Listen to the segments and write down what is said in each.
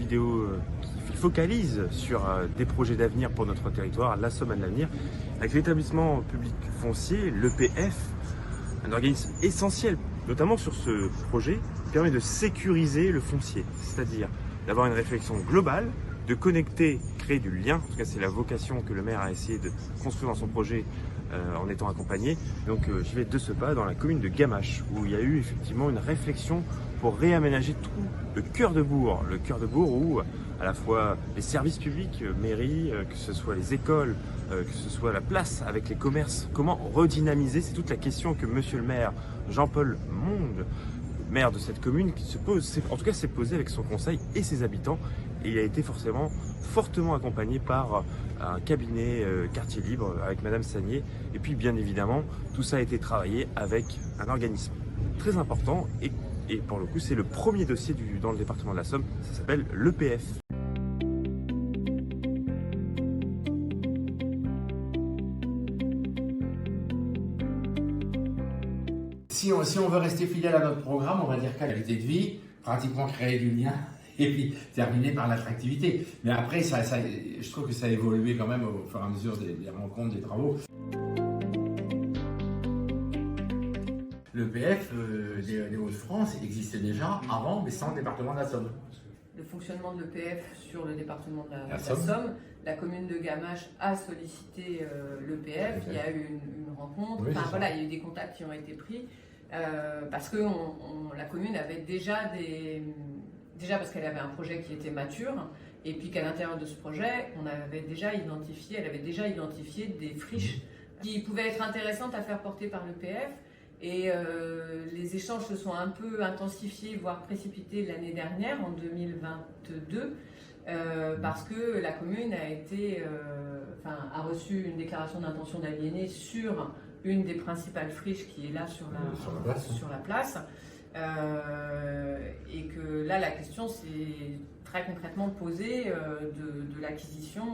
vidéo qui focalise sur des projets d'avenir pour notre territoire, la Somme à l'avenir, avec l'établissement public foncier, l'EPF, un organisme essentiel, notamment sur ce projet, qui permet de sécuriser le foncier, c'est-à-dire d'avoir une réflexion globale, de connecter, créer du lien. En tout cas, c'est la vocation que le maire a essayé de construire dans son projet en étant accompagné. Donc, je vais de ce pas dans la commune de Gamache, où il y a eu effectivement une réflexion pour réaménager tout le cœur de bourg. Le cœur de bourg où à la fois les services publics, mairie, que ce soit les écoles, que ce soit la place avec les commerces, comment redynamiser, c'est toute la question que monsieur le maire Jean-Paul Monde, maire de cette commune, qui se pose, en tout cas s'est posé avec son conseil et ses habitants, et il a été fortement accompagné par un cabinet quartier libre avec Madame Sagnier, et puis bien évidemment tout ça a été travaillé avec un organisme très important, et pour le coup c'est le premier dossier dans le département de la Somme, ça s'appelle l'EPF. Si on veut rester fidèle à notre programme, on va dire qualité de vie, pratiquement créer du lien et puis terminer par l'attractivité. Mais après, je trouve que ça a évolué quand même au fur et à mesure des rencontres, des travaux. L'EPF des Hauts-de-France existait déjà avant, mais sans le département de la Somme. Le fonctionnement de l'EPF sur le département de la Somme. La commune de Gamache a sollicité l'EPF, il y a eu une rencontre, oui, voilà, il y a eu des contacts qui ont été pris parce que la commune avait déjà parce qu'elle avait un projet qui était mature, et puis qu'à l'intérieur de ce projet, elle avait déjà identifié des friches qui pouvaient être intéressantes à faire porter par l'EPF. Et les échanges se sont un peu intensifiés, voire précipités l'année dernière, en 2022, parce que la commune a reçu une déclaration d'intention d'aliéner sur une des principales friches qui est là sur la place. Et que là, la question s'est très concrètement posée de l'acquisition,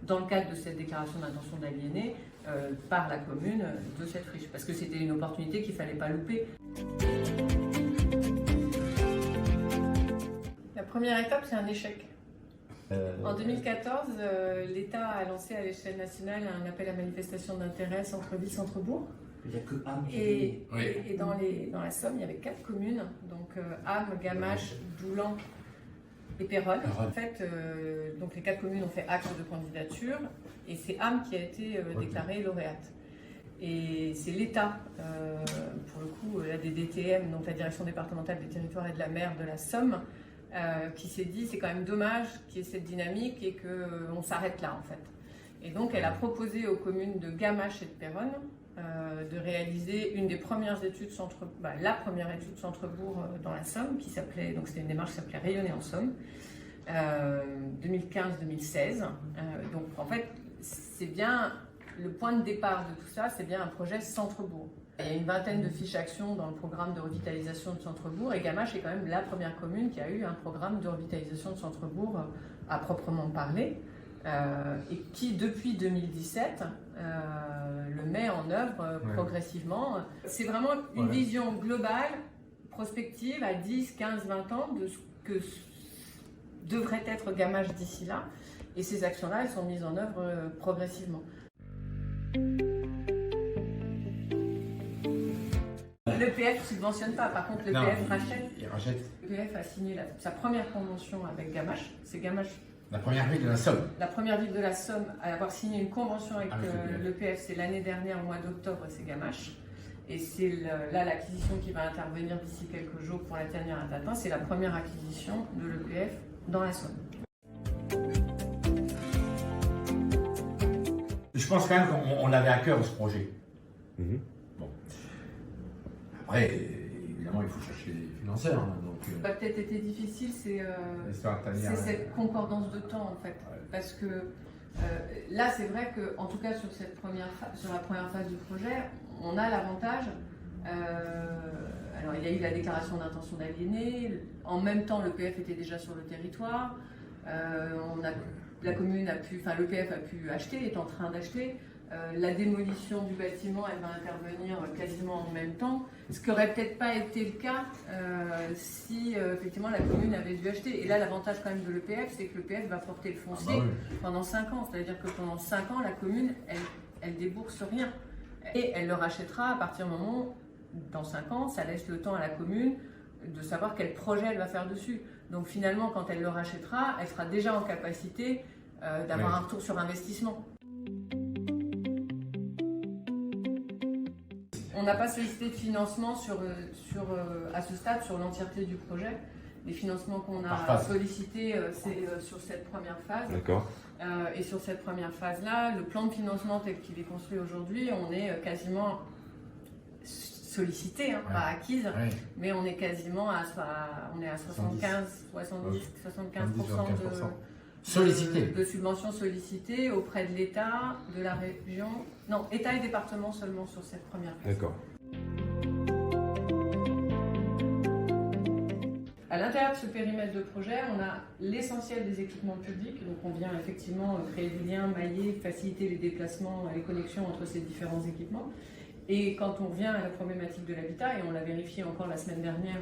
dans le cadre de cette déclaration d'intention d'aliéner, par la commune de cette friche, parce que c'était une opportunité qu'il ne fallait pas louper. La première étape, c'est un échec. En 2014, l'État a lancé à l'échelle nationale un appel à manifestation d'intérêt centre-ville, centre-bourg. Il n'y a que Ham qui Et dans la Somme, il y avait 4 communes, donc Ham, Gamache, Doulan et Péronne. En fait, donc les 4 communes ont fait acte de candidature, et c'est Ham qui a été déclarée lauréate. Et c'est l'État, pour le coup, la DDTM, donc la Direction départementale des territoires et de la mer de la Somme, qui s'est dit c'est quand même dommage qu'il y ait cette dynamique et qu'on s'arrête là en fait. Et donc elle a proposé aux communes de Gamache et de Péronne de réaliser une des premières études la première étude centre-bourg dans la Somme, donc c'était une démarche qui s'appelait Rayonner en Somme, 2015-2016. Donc en fait, c'est bien le point de départ de tout ça, c'est bien un projet centre-bourg. Il y a une vingtaine de fiches actions dans le programme de revitalisation de centre-bourg, et Gamache est quand même la première commune qui a eu un programme de revitalisation de centre-bourg à proprement parler, et qui depuis 2017 le met en œuvre progressivement. C'est vraiment une vision globale, prospective à 10, 15, 20 ans de ce que devrait être Gamache d'ici là, et ces actions-là, elles sont mises en œuvre progressivement. L'EPF ne subventionne pas, par contre l'EPF rachète. Il rachète. L'EPF a signé sa première convention avec Gamache. C'est Gamache. La première ville de la Somme. La première ville de la Somme à avoir signé une convention avec l'EPF, c'est l'année dernière, au mois d'octobre, c'est Gamache. Et c'est là l'acquisition qui va intervenir d'ici quelques jours pour la dernière à Tatin. C'est la première acquisition de l'EPF dans la Somme. Je pense quand même qu'on avait à cœur ce projet. Bon. Après, évidemment, il faut chercher des financeurs. Ce qui a peut-être été difficile, c'est cette concordance de temps, en fait. Parce que là, c'est vrai qu'en tout cas, sur la première phase du projet, on a l'avantage. Alors, il y a eu la déclaration d'intention d'aliéner. En même temps, l'EPF était déjà sur le territoire. La commune l'EPF a pu acheter, est en train d'acheter. La démolition du bâtiment, elle va intervenir quasiment en même temps, ce qui n'aurait peut-être pas été le cas si effectivement la commune avait dû acheter. Et là, l'avantage quand même de l'EPF, c'est que l'EPF va porter le foncier pendant 5 ans. C'est-à-dire que pendant 5 ans, la commune, elle débourse rien. Et elle le rachètera à partir du moment où, dans 5 ans, ça laisse le temps à la commune de savoir quel projet elle va faire dessus. Donc finalement, quand elle le rachètera, elle sera déjà en capacité d'avoir un retour sur investissement. On n'a pas sollicité de financement à ce stade sur l'entièreté du projet. Les financements qu'on a sollicités, c'est sur cette première phase. D'accord. Et sur cette première phase-là, le plan de financement tel qu'il est construit aujourd'hui, on est quasiment sollicité, pas acquise, mais on est quasiment à 75% de subventions sollicitées auprès de l'État, de la région, non, État et département seulement sur cette première phase. D'accord. À l'intérieur de ce périmètre de projet, on a l'essentiel des équipements publics, donc on vient effectivement créer du lien, mailler, faciliter les déplacements, les connexions entre ces différents équipements. Et quand on revient à la problématique de l'habitat, et on l'a vérifié encore la semaine dernière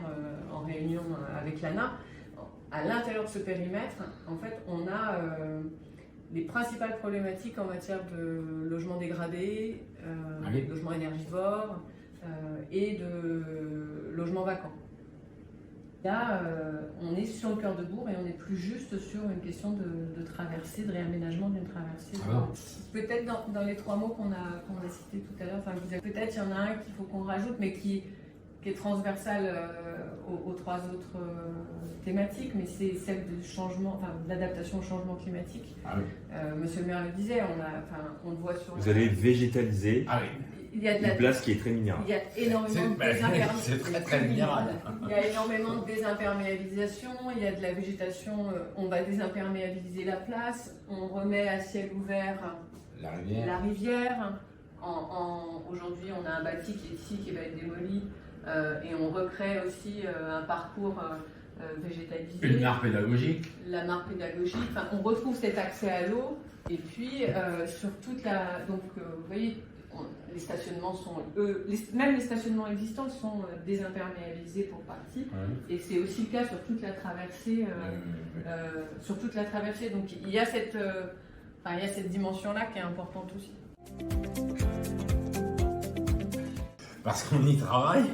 en réunion avec l'ANA, à l'intérieur de ce périmètre, en fait, on a les principales problématiques en matière de logement dégradé, logement énergivore et de logement vacant. Là, on est sur le cœur de bourg et on n'est plus juste sur une question de traversée, de réaménagement d'une traversée. Peut-être dans les 3 mots qu'on a cités tout à l'heure, peut-être il y en a un qu'il faut qu'on rajoute, mais qui est transversal aux 3 autres thématiques, mais c'est celle du changement, de l'adaptation au changement climatique. Monsieur le maire le disait, on le voit sur... Vous allez végétaliser. Il y a une place qui est très minérale. Il y a énormément de désimperméabilisation. C'est très minéral. Il y a énormément de désimperméabilisation, il y a de la végétation, on va désimperméabiliser la place, on remet à ciel ouvert la rivière. Aujourd'hui, on a un bâti qui est ici, qui va être démoli, et on recrée aussi un parcours végétalisé. Une mare pédagogique. La mare pédagogique, on retrouve cet accès à l'eau, et puis sur toute la... Donc, vous voyez, les stationnements sont, même les stationnements existants sont désimperméabilisés pour partie, et c'est aussi le cas sur toute la traversée. Donc il y a cette dimension-là qui est importante aussi. Parce qu'on y travaille.